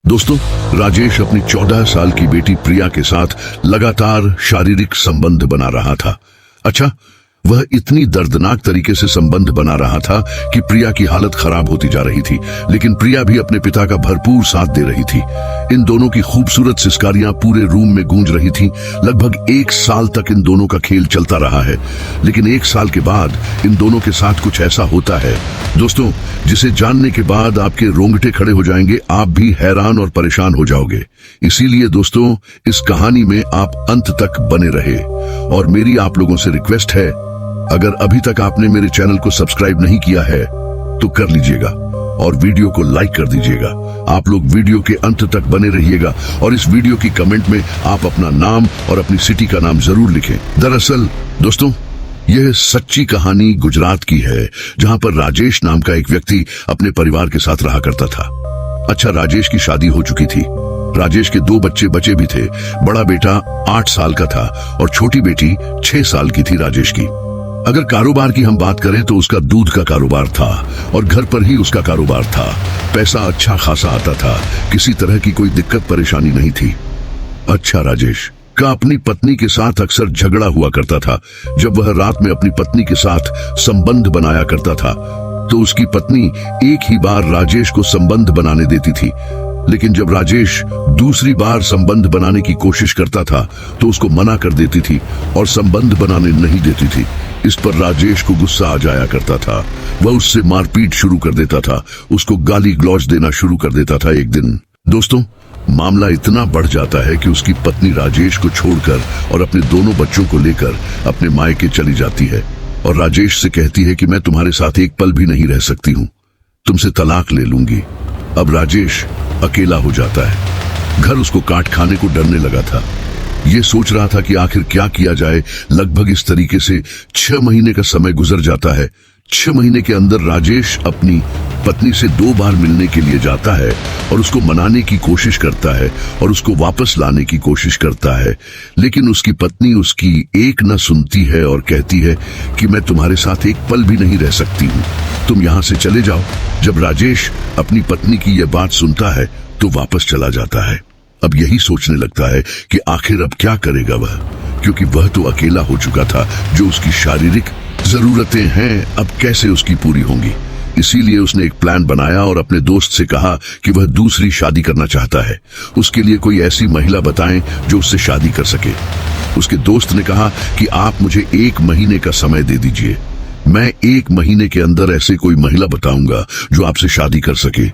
दोस्तों, राजेश अपनी 14 साल की बेटी प्रिया के साथ लगातार शारीरिक संबंध बना रहा था। अच्छा, वह इतनी दर्दनाक तरीके से संबंध बना रहा था कि प्रिया की हालत खराब होती जा रही थी, लेकिन प्रिया भी अपने पिता का भरपूर साथ दे रही थी। इन दोनों की खूबसूरत सिसकारियां पूरे रूम में गूंज रही थीं। लगभग 1 साल तक इन दोनों का खेल चलता रहा है, लेकिन 1 साल के बाद इन दोनों के साथ कुछ ऐसा होता है दोस्तों, जिसे जानने के बाद आपके रोंगटे खड़े हो जाएंगे। आप भी हैरान और परेशान हो जाओगे। इसीलिए दोस्तों, इस कहानी में आप अंत तक बने रहे। और मेरी आप लोगों से रिक्वेस्ट है, अगर अभी तक आपने मेरे चैनल को सब्सक्राइब नहीं किया है तो कर लीजिएगा और वीडियो को लाइक कर दीजिएगा। आप लोग वीडियो के अंत तक बने रहिएगा और इस वीडियो की कमेंट में आप अपना नाम और अपनी सिटी का नाम जरूर लिखें। दरअसल दोस्तों, यह सच्ची कहानी गुजरात की है, जहां पर राजेश नाम का एक व्यक्ति अपने परिवार के साथ रहा करता था। अच्छा, राजेश की शादी हो चुकी थी। राजेश के 2 बच्चे बचे भी थे। बड़ा बेटा 8 साल का था और छोटी बेटी 6 साल की थी राजेश की। अगर कारोबार की हम बात करें तो उसका दूध का कारोबार था और घर पर ही उसका कारोबार था। पैसा अच्छा खासा आता था, किसी तरह की कोई दिक्कत परेशानी नहीं थी। अच्छा, राजेश का अपनी पत्नी के साथ अक्सर झगड़ा हुआ करता था। जब वह रात में अपनी पत्नी के साथ संबंध बनाया करता था तो उसकी पत्नी एक ही बार राजेश को संबंध बनाने देती थी, लेकिन जब राजेश दूसरी बार संबंध बनाने की कोशिश करता था तो उसको मना कर देती थी और संबंध बनाने नहीं देती थी। इस पर राजेश को गुस्सा आ जाया करता था। वह उससे मारपीट शुरू कर देता था, उसको गाली ग्लौज देना शुरू कर देता था। एक दिन दोस्तों, मामला इतना बढ़ जाता है कि उसकी पत्नी राजेश को छोड़कर और अपने दोनों बच्चों को लेकर अपने मायके चली जाती है और राजेश से कहती है कि मैं तुम्हारे साथ एक पल भी नहीं रह सकती हूँ, तुमसे तलाक ले लूंगी। अब राजेश अकेला हो जाता है। घर उसको काट खाने को डरने लगा था। ये सोच रहा था कि आखिर क्या किया जाए। लगभग इस तरीके से 6 महीने का समय गुजर जाता है। 6 महीने के अंदर राजेश अपनी पत्नी से 2 बार मिलने के लिए जाता है और उसको मनाने की कोशिश करता है और उसको वापस लाने की कोशिश करता है, लेकिन उसकी पत्नी उसकी एक न सुनती है और कहती है कि मैं तुम्हारे साथ एक पल भी नहीं रह सकती हूँ, तुम यहाँ से चले जाओ। जब राजेश अपनी पत्नी की यह बात सुनता है तो वापस चला जाता है। अब यही सोचने लगता है कि आखिर अब क्या करेगा वह, क्योंकि वह तो अकेला हो चुका था। जो उसकी शारीरिक जरूरतें हैं अब कैसे उसकी पूरी होंगी। इसीलिए उसने एक प्लान बनाया और अपने दोस्त से कहा कि वह दूसरी शादी करना चाहता है। उसके लिए कोई ऐसी महिला बताएं जो उससे शादी कर सके। उसके दोस्त ने कहा कि आप मुझे 1 महीने का समय दे दीजिए, मैं 1 महीने के अंदर ऐसे कोई महिला बताऊंगा जो आपसे शादी कर सके।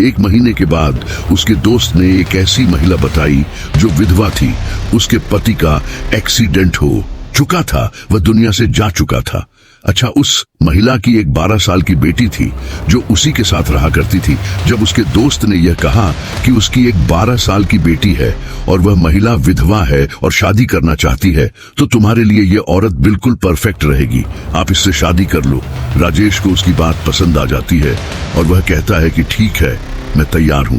1 महीने के बाद उसके दोस्त ने एक ऐसी महिला बताई जो विधवा थी। उसके पति का एक्सीडेंट हो चुका था, वह दुनिया से जा चुका था। अच्छा, उस महिला की एक 12 साल की बेटी थी जो उसी के साथ रहा करती थी। जब उसके दोस्त ने यह कहा कि उसकी एक 12 साल की बेटी है और वह महिला विधवा है और शादी करना चाहती है, तो तुम्हारे लिए यह औरत बिल्कुल परफेक्ट रहेगी, आप इससे शादी कर लो। राजेश को उसकी बात पसंद आ जाती है और वह कहता है कि ठीक है, मैं तैयार हूं।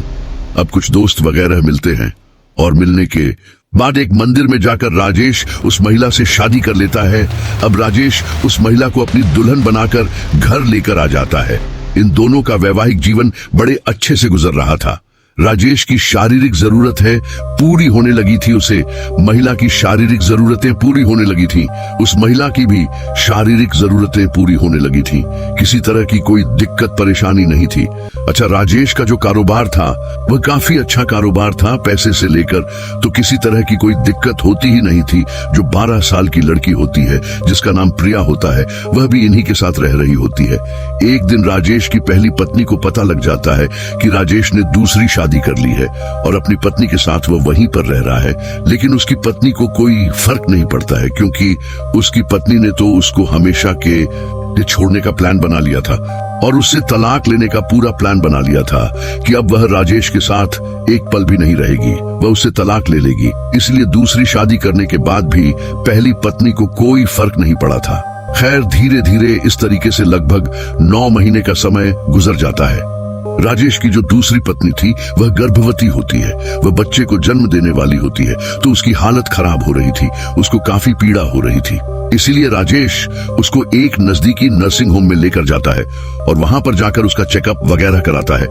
अब कुछ दोस्त वगैरह मिलते हैं और मिलने के बाद एक मंदिर में जाकर राजेश उस महिला से शादी कर लेता है। अब राजेश उस महिला को अपनी दुल्हन बनाकर घर लेकर आ जाता है। इन दोनों का वैवाहिक जीवन बड़े अच्छे से गुजर रहा था। राजेश की शारीरिक जरूरत है पूरी होने लगी थी, उसे महिला की शारीरिक जरूरतें पूरी होने लगी थी, उस महिला की भी शारीरिक जरूरतें पूरी होने लगी थी। किसी तरह की कोई दिक्कत परेशानी नहीं थी। अच्छा, राजेश का जो कारोबार था वह काफी अच्छा कारोबार था। पैसे से लेकर तो किसी तरह की कोई दिक्कत होती ही नहीं थी। जो 12 साल की लड़की होती है जिसका नाम प्रिया होता है, वह भी इन्हीं के साथ रह रही होती है। एक दिन राजेश की पहली पत्नी को पता लग जाता है कि राजेश ने दूसरी शादी कर ली है और अपनी पत्नी के साथ वह वहीं पर रह रहा है। लेकिन उसकी पत्नी को कोई फर्क नहीं पड़ता है, क्योंकि उसकी पत्नी ने तो उसको हमेशा के छोड़ने का प्लान बना लिया था और उससे तलाक लेने का पूरा प्लान बना लिया था कि अब वह राजेश के साथ एक पल भी नहीं रहेगी, वह उससे तलाक ले लेगी। इसलिए दूसरी शादी करने के बाद भी पहली पत्नी को कोई फर्क नहीं पड़ा था। खैर, धीरे धीरे इस तरीके से लगभग 9 महीने का समय गुजर जाता है। राजेश की जो दूसरी पत्नी थी वह गर्भवती होती है, वह बच्चे को जन्म देने वाली होती है, तो उसकी हालत खराब हो रही थी, उसको काफी पीड़ा हो रही थी। इसीलिए राजेश उसको एक नजदीकी नर्सिंग होम में लेकर जाता है और वहां पर जाकर उसका चेकअप वगैरह कराता है।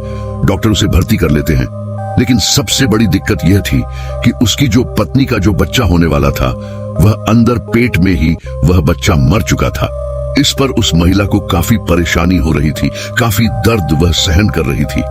डॉक्टर उसे भर्ती कर लेते हैं। लेकिन सबसे बड़ी दिक्कत यह थी कि उसकी जो पत्नी का जो बच्चा होने वाला था, वह अंदर पेट में ही वह बच्चा मर चुका था। इस पर उस महिला को काफी परेशानी हो रही थी, काफी दर्द वह सहन कर रही थी।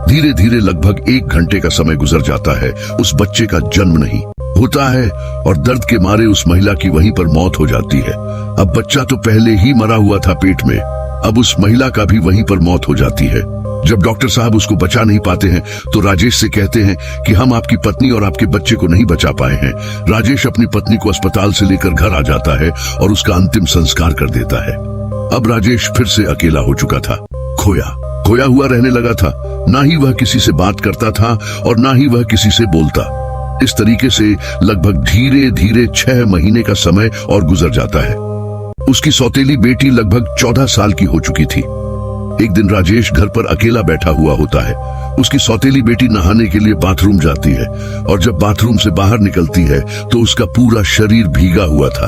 धीरे धीरे लगभग 1 घंटे का समय गुजर जाता है, उस बच्चे का जन्म नहीं होता है और दर्द के मारे उस महिला की वहीं पर मौत हो जाती है। अब बच्चा तो पहले ही मरा हुआ था पेट में, अब उस महिला का भी वहीं पर मौत हो जाती है। जब डॉक्टर साहब उसको बचा नहीं पाते हैं तो राजेश से कहते हैं कि हम आपकी पत्नी और आपके बच्चे को नहीं बचा पाए हैं। राजेश अपनी पत्नी को अस्पताल से लेकर घर आ जाता है और उसका अंतिम संस्कार कर देता है। अब राजेश फिर से अकेला हो चुका था, खोया हुआ रहने लगा था। ना ही वह किसी से बात करता था और ना ही वह किसी से बोलता। इस तरीके से लगभग धीरे धीरे 6 महीने का समय और गुजर जाता है। उसकी सौतेली बेटी लगभग 14 साल की हो चुकी थी। एक दिन राजेश घर पर अकेला बैठा हुआ होता है। उसकी सौतेली बेटी नहाने के लिए बाथरूम जाती है और जब बाथरूम से बाहर निकलती है तो उसका पूरा शरीर भीगा हुआ था।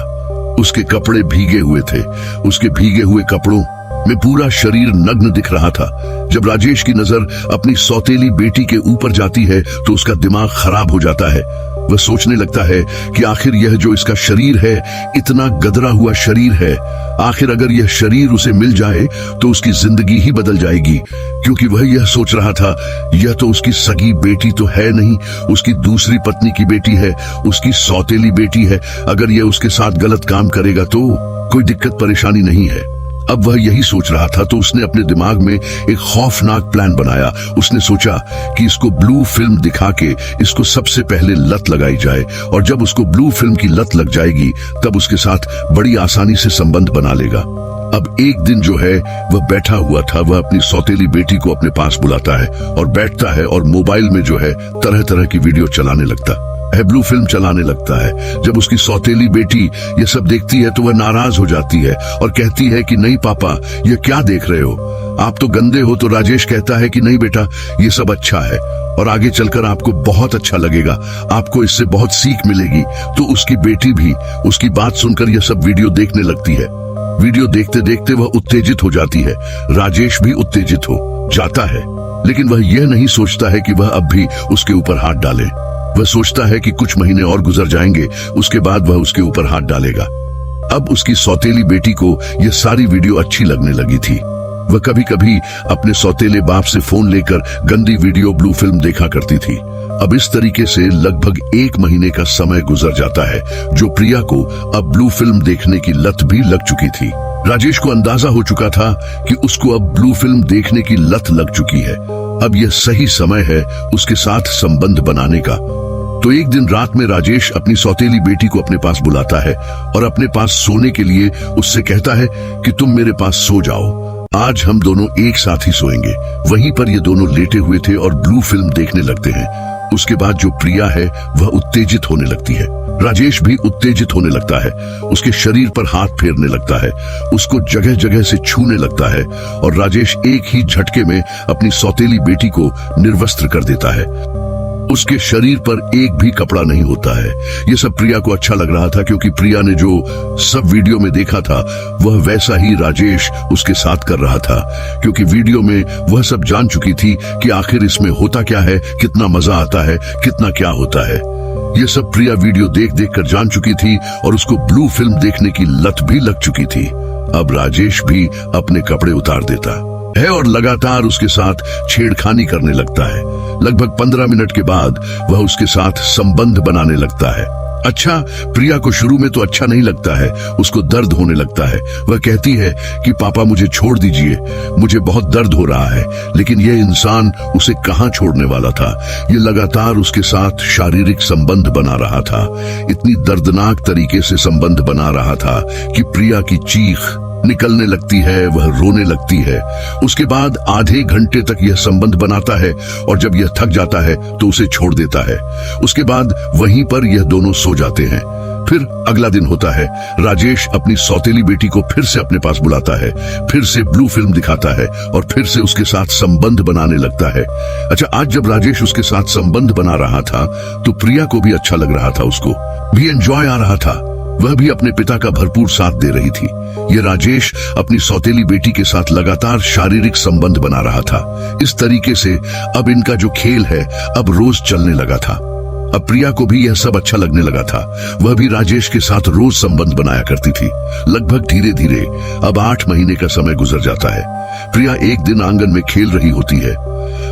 उसके कपड़े भीगे हुए थे। उसके भीगे हुए कपड़ों में पूरा शरीर नग्न दिख रहा था। जब राजेश की नजर अपनी सौतेली बेटी के ऊपर जाती है तो उसका दिमाग खराब हो जाता है। वह सोचने लगता है कि आखिर यह जो इसका शरीर है, इतना गदरा हुआ शरीर है, आखिर अगर यह शरीर उसे मिल जाए तो उसकी जिंदगी ही बदल जाएगी। क्योंकि वह यह सोच रहा था, यह तो उसकी सगी बेटी तो है नहीं, उसकी दूसरी पत्नी की बेटी है, उसकी सौतेली बेटी है। अगर यह उसके साथ गलत काम करेगा तो कोई दिक्कत परेशानी नहीं है। अब वह यही सोच रहा था तो उसने अपने दिमाग में एक खौफनाक प्लान बनाया। उसने सोचा कि इसको ब्लू फिल्म दिखा के इसको सबसे पहले लत लगाई जाए और जब उसको ब्लू फिल्म की लत लग जाएगी तब उसके साथ बड़ी आसानी से संबंध बना लेगा। अब एक दिन जो है वह बैठा हुआ था, वह अपनी सौतेली बेटी को अपने पास बुलाता है और बैठता है और मोबाइल में जो है तरह तरह की वीडियो चलाने लगता है, ब्लू फिल्म चलाने लगता है। जब उसकी सौतेली बेटी ये सब देखती है तो वह नाराज हो जाती है और कहती है कि नहीं पापा, ये क्या देख रहे हो, आप तो गंदे हो। तो राजेश कहता है कि नहीं बेटा, ये सब अच्छा है और आगे चलकर आपको बहुत अच्छा लगेगा, आपको इससे बहुत सीख मिलेगी। तो उसकी बेटी भी उसकी बात सुनकर यह सब वीडियो देखने लगती है। वीडियो देखते देखते वह उत्तेजित हो जाती है। राजेश भी उत्तेजित हो जाता है, लेकिन वह यह नहीं सोचता है कि वह अब भी उसके ऊपर हाथ डाले। वह सोचता है कि कुछ महीने और गुजर जाएंगे, उसके बाद वह उसके ऊपर हाथ डालेगा। अब उसकी सौतेली बेटी को यह सारी वीडियो अच्छी लगने लगी थी। वह कभी कभी अपने सौतेले बाप से फोन लेकर गंदी वीडियो ब्लू फिल्म देखा करती थी। अब इस तरीके से लगभग 1 महीने का समय गुजर जाता है, जो प्रिया को अब ब्लू फिल्म देखने की लत भी लग चुकी थी। राजेश को अंदाजा हो चुका था कि उसको अब ब्लू फिल्म देखने की लत लग चुकी है। अब यह सही समय है उसके साथ संबंध बनाने का। तो एक दिन रात में राजेश अपनी सौतेली बेटी को अपने पास बुलाता है और अपने पास सोने के लिए उससे कहता है कि तुम मेरे पास सो जाओ, आज हम दोनों एक साथ ही सोएंगे। वहीं पर ये दोनों लेटे हुए थे और ब्लू फिल्म देखने लगते हैं। उसके बाद जो प्रिया है वह उत्तेजित होने लगती है। राजेश भी उत्तेजित होने लगता है, उसके शरीर पर हाथ फेरने लगता है, उसको जगह जगह से छूने लगता है और राजेश एक ही झटके में अपनी सौतेली बेटी को निर्वस्त्र कर देता है। उसके शरीर पर एक भी कपड़ा नहीं होता है। यह सब प्रिया को अच्छा लग रहा था, क्योंकि प्रिया ने जो सब वीडियो में देखा था वह वैसा ही राजेश उसके साथ कर रहा था। क्योंकि वीडियो में वह सब जान चुकी थी कि आखिर इसमें होता क्या है, कितना मजा आता है, कितना क्या होता है। यह सब प्रिया वीडियो देख देख कर जान चुकी थी और उसको ब्लू फिल्म देखने की लत भी लग चुकी थी। अब राजेश भी अपने कपड़े उतार देता है और लगातार उसके साथ छेड़खानी करने लगता है। लगभग 15 मिनट के बाद वह उसके साथ संबंध बनाने लगता है। अच्छा, प्रिया को शुरू में तो अच्छा नहीं लगता है, उसको दर्द होने लगता है। वह कहती है कि पापा मुझे छोड़ दीजिए, मुझे बहुत दर्द हो रहा है। लेकिन यह इंसान उसे कहाँ छोड़ने वाला था। यह लगातार उसके साथ शारीरिक संबंध बना रहा था। इतनी दर्दनाक तरीके से संबंध बना रहा था कि प्रिया की चीख निकलने लगती है, वह रोने लगती है। उसके बाद आधे घंटे तक यह संबंध बनाता है और जब यह थक जाता है तो उसे छोड़ देता है। उसके बाद वहीं पर यह दोनों सो जाते हैं। फिर अगला दिन होता है। राजेश अपनी सौतेली बेटी को फिर से अपने पास बुलाता है, फिर से ब्लू फिल्म दिखाता है और फिर से उसके साथ संबंध बनाने लगता है। अच्छा, आज जब राजेश उसके साथ संबंध बना रहा था तो प्रिया को भी अच्छा लग रहा था, उसको भी एंजॉय आ रहा था। वह भी अपने पिता का भरपूर साथ दे रही थी। ये राजेश अपनी सौतेली बेटी के साथ लगातार शारीरिक संबंध बना रहा था। इस तरीके से अब इनका जो खेल है अब रोज चलने लगा था। अब प्रिया को भी यह सब अच्छा लगने लगा था। वह भी राजेश के साथ रोज संबंध बनाया करती थी। लगभग धीरे धीरे अब 8 महीने का समय गुजर जाता है। प्रिया एक दिन आंगन में खेल रही होती है।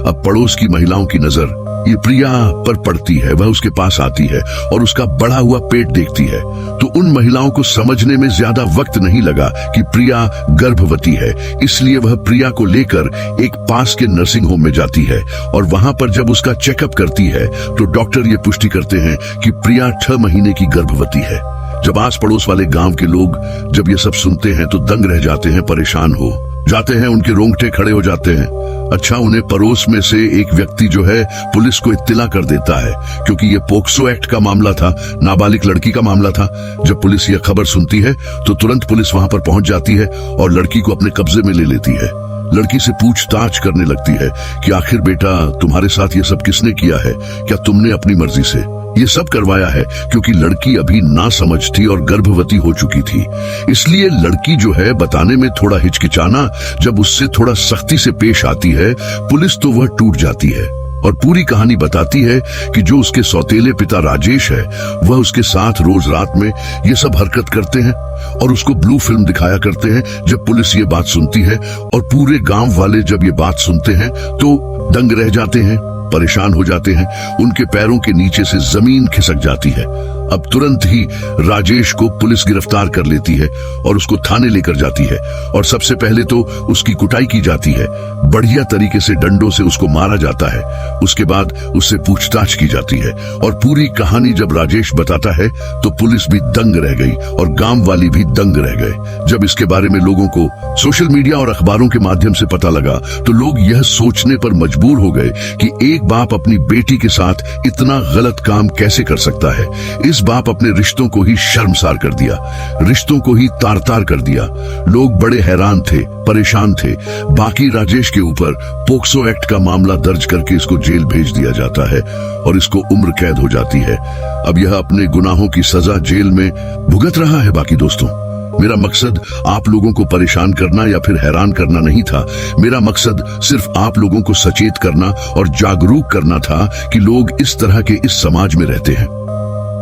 अब पड़ोस की महिलाओं की नजर ये प्रिया पर पड़ती है। वह उसके पास आती है और उसका बढ़ा हुआ पेट देखती है। तो उन महिलाओं को समझने में ज्यादा वक्त नहीं लगा कि प्रिया गर्भवती है। इसलिए वह प्रिया को लेकर एक पास के नर्सिंग होम में जाती है और वहां पर जब उसका चेकअप करती है तो डॉक्टर ये पुष्टि करते हैं कि प्रिया 6 महीने की गर्भवती है। जब आस पड़ोस वाले गांव के लोग जब ये सब सुनते हैं तो दंग रह जाते हैं, परेशान हो जाते हैं, उनके रोंगटे खड़े हो जाते हैं। अच्छा, उन्हें पड़ोस में से एक व्यक्ति जो है पुलिस को इत्तला कर देता है, क्योंकि ये पोक्सो एक्ट का मामला था, नाबालिग लड़की का मामला था। जब पुलिस यह खबर सुनती है तो तुरंत पुलिस वहां पर पहुंच जाती है और लड़की को अपने कब्जे में ले लेती है। लड़की से पूछताछ करने लगती है कि आखिर बेटा तुम्हारे साथ ये सब किसने किया है, क्या तुमने अपनी मर्जी से ये सब करवाया है? क्योंकि लड़की अभी ना समझ थी और गर्भवती हो चुकी थी, इसलिए लड़की जो है बताने में थोड़ा हिचकिचाना, जब उससे थोड़ा सख्ती से पेश आती है पुलिस तो वह टूट जाती है और पूरी कहानी बताती है कि जो उसके सौतेले पिता राजेश है वह उसके साथ रोज रात में ये सब हरकत करते हैं और उसको ब्लू फिल्म दिखाया करते हैं। जब पुलिस ये बात सुनती है और पूरे गांव वाले जब ये बात सुनते हैं तो दंग रह जाते हैं, परेशान हो जाते हैं। उनके पैरों के नीचे से जमीन खिसक जाती है। अब तुरंत ही राजेश को पुलिस गिरफ्तार कर लेती है और उसको थाने लेकर जाती है और सबसे पहले तो उसकी कुटाई की जाती है, बढ़िया तरीके से डंडों से उसको मारा जाता है। उसके बाद उससे पूछताछ की जाती है और पूरी कहानी जब राजेश बताता है तो पुलिस भी दंग रह गई और गांव वाली भी दंग रह गए। जब इसके बारे में लोगों को सोशल मीडिया और अखबारों के माध्यम से पता लगा तो लोग यह सोचने पर मजबूर हो गए कि एक बाप अपनी बेटी के साथ इतना गलत काम कैसे कर सकता है। इस बाप अपने रिश्तों को ही शर्मसार कर दिया, रिश्तों को ही तार तार कर दिया। लोग बड़े हैरान थे, परेशान थे। बाकी राजेश के ऊपर पोक्सो एक्ट का मामला दर्ज करके इसको जेल भेज दिया जाता है और इसको उम्र कैद हो जाती है। अब यह अपने गुनाहों की सजा जेल में भुगत रहा है। बाकी दोस्तों, मेरा मकसद आप लोगों को परेशान करना या फिर हैरान करना नहीं था। मेरा मकसद सिर्फ आप लोगों को सचेत करना और जागरूक करना था कि लोग इस तरह के इस समाज में रहते हैं।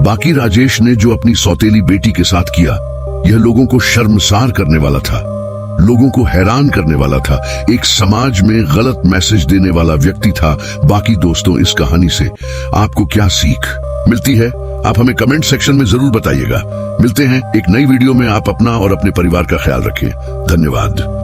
बाकी राजेश ने जो अपनी सौतेली बेटी के साथ किया यह लोगों को शर्मसार करने वाला था, लोगों को हैरान करने वाला था, एक समाज में गलत मैसेज देने वाला व्यक्ति था। बाकी दोस्तों, इस कहानी से आपको क्या सीख मिलती है आप हमें कमेंट सेक्शन में जरूर बताइएगा। मिलते हैं एक नई वीडियो में। आप अपना और अपने परिवार का ख्याल रखें। धन्यवाद।